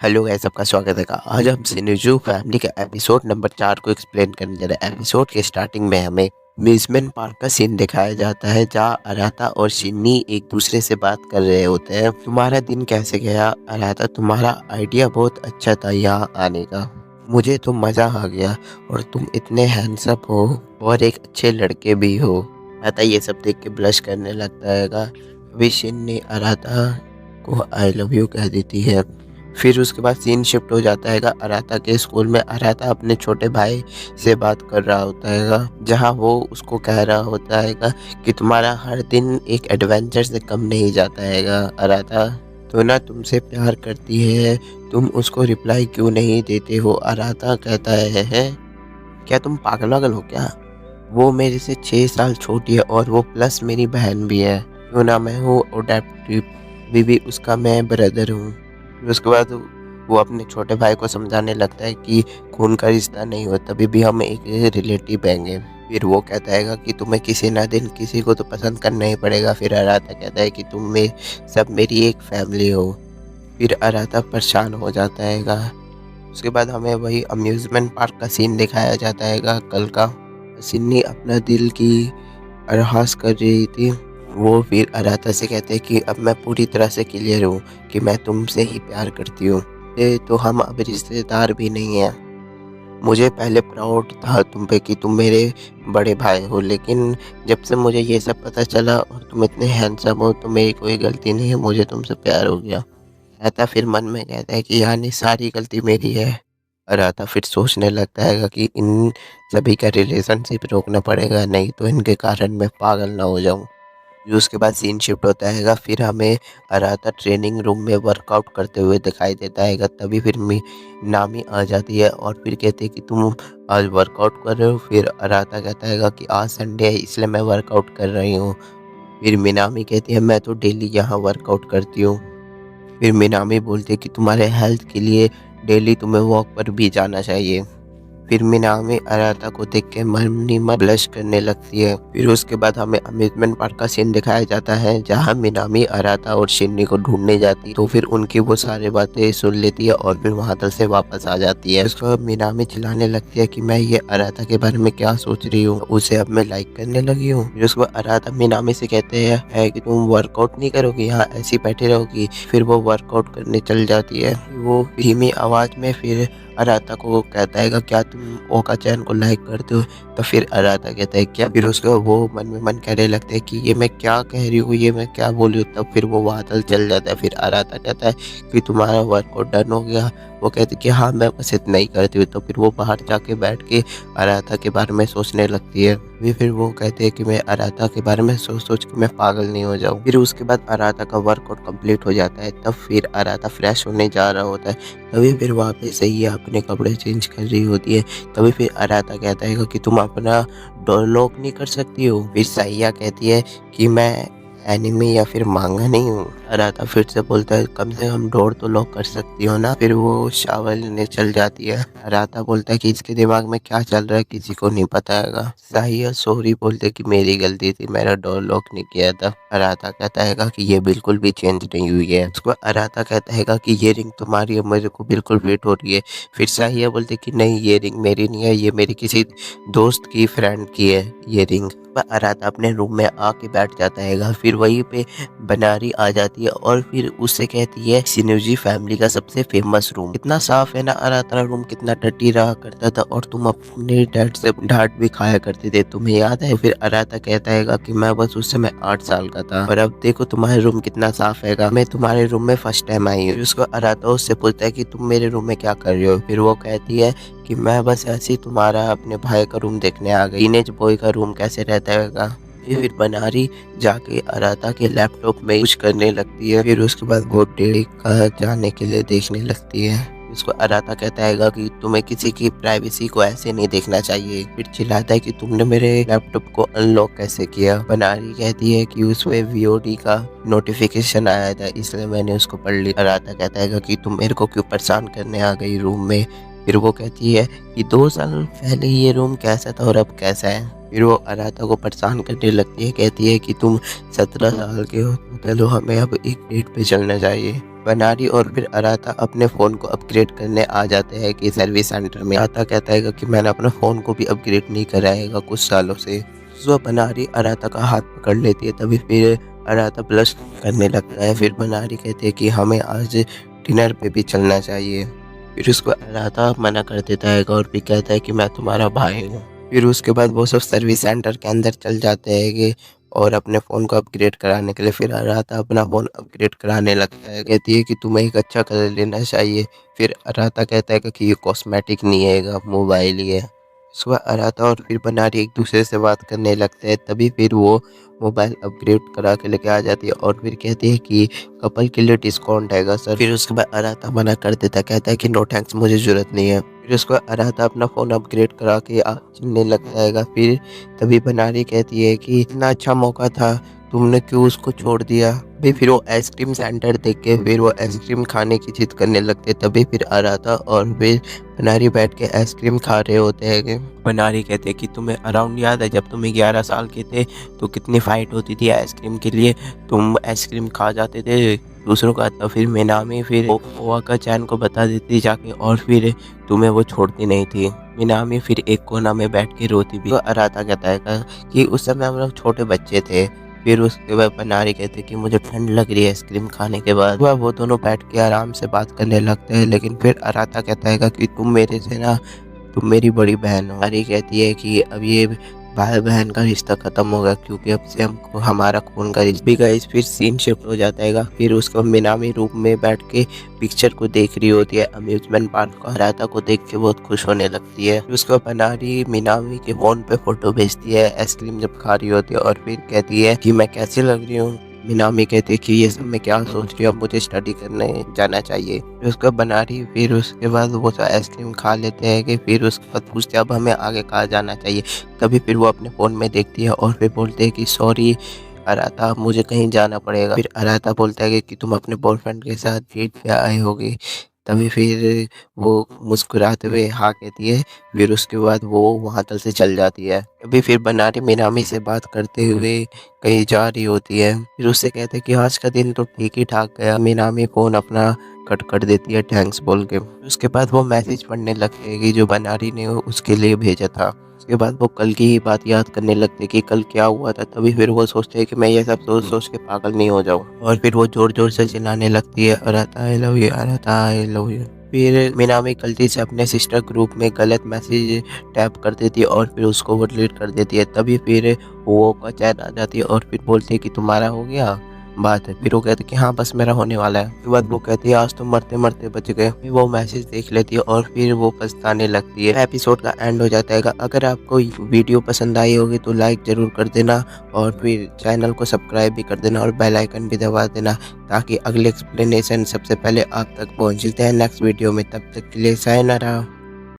Hello guys, सबका स्वागत है। आज हम सिनेजू फैमिली के एपिसोड नंबर 4 को एक्सप्लेन करने जा रहे हैं। एपिसोड के स्टार्टिंग में हमें म्यूजमेंट पार्क का सीन दिखाया जाता है, जहाँ अराता और शिन्नी एक दूसरे से बात कर रहे होते हैं। तुम्हारा दिन कैसे गया अराता? तुम्हारा आइडिया बहुत अच्छा था यहाँ आने का, मुझे तो मज़ा आ गया। और तुम इतने हैंडसम हो और एक अच्छे लड़के भी हो। अराता ये सब देख के ब्लश करने लगता है। अभी शिन्नी अराता को आई लव यू कह देती है। फिर उसके बाद सीन शिफ्ट हो जाता है अराता के स्कूल में। अराता अपने छोटे भाई से बात कर रहा होता है, जहाँ वो उसको कह रहा होता है कि तुम्हारा हर दिन एक एडवेंचर से कम नहीं जाता है। अराता तो ना तुमसे प्यार करती है, तुम उसको रिप्लाई क्यों नहीं देते हो? अराता कहता है क्या तुम पागल वागल हो क्या? वो मेरे से 6 साल छोटी है और वो प्लस मेरी बहन भी है। क्यों ना मैं हूँ अडॉप्टिव बीबी, उसका मैं ब्रदर हूँ। फिर उसके बाद वो अपने छोटे भाई को समझाने लगता है कि खून का रिश्ता नहीं हो, तभी भी हम एक रिलेटिव हैंगे। फिर वो कहता है कि तुम्हें किसी ना दिन किसी को तो पसंद करना ही पड़ेगा। फिर अराता कहता है कि तुम में सब मेरी एक फैमिली हो। फिर अराता परेशान हो जाता है। उसके बाद हमें वही अम्यूज़मेंट पार्क का सीन दिखाया जाता है कल का। सिन्नी अपना दिल की अरहास कर रही थी। वो फिर अराता से कहते हैं कि अब मैं पूरी तरह से क्लियर हूँ कि मैं तुमसे ही प्यार करती हूँ। ये तो हम अब रिश्तेदार भी नहीं हैं। मुझे पहले प्राउड था तुम पे कि तुम मेरे बड़े भाई हो, लेकिन जब से मुझे ये सब पता चला और तुम इतने हैंडसम हो तो मेरी कोई गलती नहीं है, मुझे तुमसे प्यार हो गया। राता फिर मन में कहता है कि यानी सारी गलती मेरी है। राता फिर सोचने लगता है कि इन सभी का रिलेशनशिप रोकना पड़ेगा, नहीं तो इनके कारण मैं पागल ना हो जाऊं। फिर उसके बाद सीन शिफ्ट होता है। फिर हमें अराता ट्रेनिंग रूम में वर्कआउट करते हुए दिखाई देता है। तभी फिर नामी आ जाती है और फिर कहती है कि तुम आज वर्कआउट कर रहे हो? फिर अराता कहता है कि आज संडे है इसलिए मैं वर्कआउट कर रही हूँ। फिर मिनामी कहती है मैं तो डेली यहाँ वर्कआउट करती हूँ। फिर मिनामी बोलती है कि तुम्हारे हेल्थ के लिए डेली तुम्हें वॉक पर भी जाना चाहिए। फिर मिनामी अराता को देख के मन ही मन ब्लश करने लगती है। फिर उसके बाद हमें अम्यूजमेंट पार्क का सीन दिखाया जाता है, जहाँ मिनामी अराता और शिन्नी को ढूंढने जाती है। तो फिर उनकी वो सारी बातें सुन लेती है और फिर वहां तक से वापस आ जाती है। उसके बाद मिनामी चिल्लाने लगती है कि मैं ये अराता के बारे में क्या सोच रही हूँ, उसे अब मैं लाइक करने लगी हूँ। फिर उसके बाद अराता मिनामी से कहते हैं है कि तुम वर्कआउट नहीं करोगी, यहाँ ऐसी बैठे रहोगी। फिर वो वर्कआउट करने चल जाती है। वो धीमी आवाज में फिर अराता को कहता है क्या तुम ओका चैन को लाइक करते हो? तो फिर अराता कहता है क्या? फिर उसको वो मन में मन कहने लगता है कि ये मैं क्या कह रही हूँ, ये मैं क्या बोल रही हूँ। तब फिर वो बादल चल जाता है। फिर अराता कहता है कि तुम्हारा वर्कआउट डन हो गया? वो कहती कि हाँ मैं बस इतना ही करती हूँ। तो फिर वो बाहर जाके बैठ के अराता के बारे में सोचने लगती है। फिर वो कहते हैं कि मैं अराता के बारे में सोच सोच के मैं पागल नहीं हो जाऊँ। फिर उसके बाद अराता का वर्कआउट कंप्लीट हो जाता है। तब फिर अराता फ्रेश होने जा रहा होता है। तभी फिर वहाँ पे सही अपने कपड़े चेंज कर रही होती है। तभी फिर अराता कहता है कि तुम अपना डोर लॉक नहीं कर सकती हो? फिर सैया कहती है कि मैं एनिमे या फिर मांगा नहीं हूँ। अराता फिर से बोलता है कम से कम डोर तो लॉक कर सकती हो ना। फिर वो शावर लेने चल जाती है। अराता बोलता है कि इसके दिमाग में क्या चल रहा है किसी को नहीं पता है। सैया सॉरी बोलते कि मेरी गलती थी, मैंने डोर लॉक नहीं किया था। अराता कहता है कि ये बिल्कुल भी चेंज नहीं हुई है। उसको अराता कहता है कि ये रिंग तुम्हारी है, मेरे को बिल्कुल फिट हो रही है। फिर साहिया बोलते कि नहीं ये रिंग मेरी नहीं है, ये मेरी किसी दोस्त की फ्रेंड की है ये रिंग। अराता अपने रूम में आके बैठ जाता है। फिर वहीं पे बनारी आ जाती है और फिर उससे कहती है सिनर्जी फैमिली का सबसे फेमस रूम कितना साफ है ना अराता, रूम कितना डर्टी रहा करता था और तुम अपने डैड से डांट भी खाया करते थे, तुम्हें याद है? फिर अराता कहता है कि मैं बस उस समय 8 साल का था और अब देखो तुम्हारे रूम कितना साफ है। मैं तुम्हारे रूम में फर्स्ट टाइम आई हूँ। उसको अराता उससे पूछता है कि तुम मेरे रूम में क्या कर रहे हो? फिर वो कहती है कि मैं बस ऐसे ही तुम्हारा अपने भाई का रूम देखने आ गई, टीनेज बॉय का रूम कैसे रहता है। फिर बनारी जाके अराता के लैपटॉप में कुछ करने लगती है। फिर उसके बाद वो डेली का जाने के लिए देखने लगती है। उसको अराता कहता है कि तुम्हें किसी की प्राइवेसी को ऐसे नहीं देखना चाहिए। फिर चिल्लाता है कि तुमने मेरे लैपटॉप को अनलॉक कैसे किया? बनारी कहती है कि उसमें वीओडी का नोटिफिकेशन आया था इसलिए मैंने उसको पढ़ लिया। अराता कहता है कि तुम मेरे को क्यों परेशान करने आ गई रूम में? फिर वो कहती है कि 2 साल पहले ये रूम कैसा था और अब कैसा है। फिर वो अराता को परेशान करने लगती है, कहती है कि तुम 17 साल के हो, तो चलो हमें अब एक डेट पे चलना चाहिए। बनारी और फिर अराता अपने फ़ोन को अपग्रेड करने आ जाते हैं कि सर्विस सेंटर में। अराता कहता है कि मैंने अपना फ़ोन को भी अपग्रेड नहीं कराएगा कुछ सालों से। वो बनारी अराता का हाथ पकड़ लेती है, तभी फिर अराता ब्लश करने लगता है। फिर बनारी कहती है कि हमें आज डिनर पे भी चलना चाहिए। फिर उसको अराता मना कर देता है और भी कहता है कि मैं तुम्हारा भाई हूँ। फिर उसके बाद वो सब सर्विस सेंटर के अंदर चल जाते हैं कि और अपने फ़ोन को अपग्रेड कराने के लिए। फिर अराता अपना फ़ोन अपग्रेड कराने लगता है, कहती है कि तुम्हें एक अच्छा कलर लेना चाहिए। फिर अराता कहता है कि ये कॉस्मेटिक नहीं है, मोबाइल ही है। सुबह अराता और फिर बनारी एक दूसरे से बात करने लगते हैं, तभी फिर वो मोबाइल अपग्रेड करा के लेके आ जाती है और फिर कहती है कि कपल के लिए डिस्काउंट आएगा सर। फिर उसके बाद अराता मना कर देता है, कहता है कि नो थैंक्स, मुझे ज़रूरत नहीं है। फिर उसको अराता अपना फ़ोन अपग्रेड करा के चलने लगता है। फिर तभी बनारी कहती है कि इतना अच्छा मौका था, तुमने क्यों उसको छोड़ दिया। फिर वो आइसक्रीम सेंटर देख के फिर वो आइसक्रीम खाने की जिद करने लगते, तभी फिर अराता और फिर बनारी बैठ के आइसक्रीम खा रहे होते हैं कि बनारी कहते हैं कि तुम्हें अराउंड याद है जब तुम 11 साल के थे तो कितनी फाइट होती थी आइसक्रीम के लिए, तुम आइसक्रीम खा जाते थे दूसरों का। तो फिर मिनामी फिर ओवा का चैन को बता देती जाके और फिर तुम्हें वो छोड़ती नहीं थी। मिनामी फिर एक कोना में बैठ के रोती भी। तो अराता कहता है कि उस समय हम लोग छोटे बच्चे थे। फिर उसके बाद बनारी कहते कि मुझे ठंड लग रही है आइसक्रीम खाने के बाद। वह वो दोनों बैठ के आराम से बात करने लगते हैं, लेकिन फिर अराता कहता है कि तुम मेरे से ना, तुम मेरी बड़ी बहन हो। बनारी कहती है कि अब ये भाई बहन का रिश्ता खत्म होगा क्योंकि अब से हमको हमारा खून का रिश्ता भी। गाइस फिर सीन शिफ्ट हो जाता है। फिर उसको मिनामी रूम में बैठ के पिक्चर को देख रही होती है, अम्यूजमेंट पार्क को। अराता को देख के बहुत खुश होने लगती है। फिर उसको बनारी मिनामी के फोन पे फोटो भेजती है आइसक्रीम जब खा रही होती है और फिर कहती है कि मैं कैसी लग रही हूँ। मिनामी कहती है कि ये सब मैं क्या सोच रही हूँ, अब मुझे स्टडी करने जाना चाहिए। फिर उसको बनारी फिर उसके बाद वो आइसक्रीम खा लेते हैं कि फिर उसके बाद पूछते हैं अब हमें आगे कहाँ जाना चाहिए। तभी फिर वो अपने फ़ोन में देखती है और फिर बोलते हैं कि सॉरी अराता, मुझे कहीं जाना पड़ेगा। फिर अराता बोलता है कि तुम अपने बॉयफ्रेंड के साथ डेट पे आए होगे। तभी फिर वो मुस्कुराते हुए हाँ कहती है। फिर उसके बाद वो वहाँ तक से चल जाती है। अभी फिर बनारी मिनामी से बात करते हुए कहीं जा रही होती है। फिर उससे कहते हैं कि आज का दिन तो ठीक ही ठाक गया। मिनामी फ़ोन अपना कट कर देती है थैंक्स बोल के। उसके बाद वो मैसेज पढ़ने लगते हैं कि जो बनारी ने उसके लिए भेजा था। उसके बाद वो कल की ही बात याद करने लगते कि कल क्या हुआ था। तभी फिर वो सोचते हैं कि मैं ये सब सोच सोच के पागल नहीं हो जाऊँ। और फिर वो जोर जोर से चिल्लाने लगती है अराता I love you, अराता I love you. फिर मिनामी गलती से अपने सिस्टर ग्रुप में गलत मैसेज टैप कर देती है और फिर उसको वो डिलीट कर देती है। तभी फिर वो का चैन आ जाती है और फिर बोलती है कि तुम्हारा हो गया बात है। फिर वो कहते कि हाँ बस मेरा होने वाला है। उसके बाद वो कहती है आज तो मरते मरते बच गए। फिर वो मैसेज देख लेती है और फिर वो पछताने लगती है। एपिसोड का एंड हो जाता है। अगर आपको वीडियो पसंद आई होगी तो लाइक जरूर कर देना और फिर चैनल को सब्सक्राइब भी कर देना और बेल आइकन भी दबा देना ताकि अगले एक्सप्लेनेशन सबसे पहले आप तक पहुँचते हैं नेक्स्ट वीडियो में। तब तक के लिए सायनारा।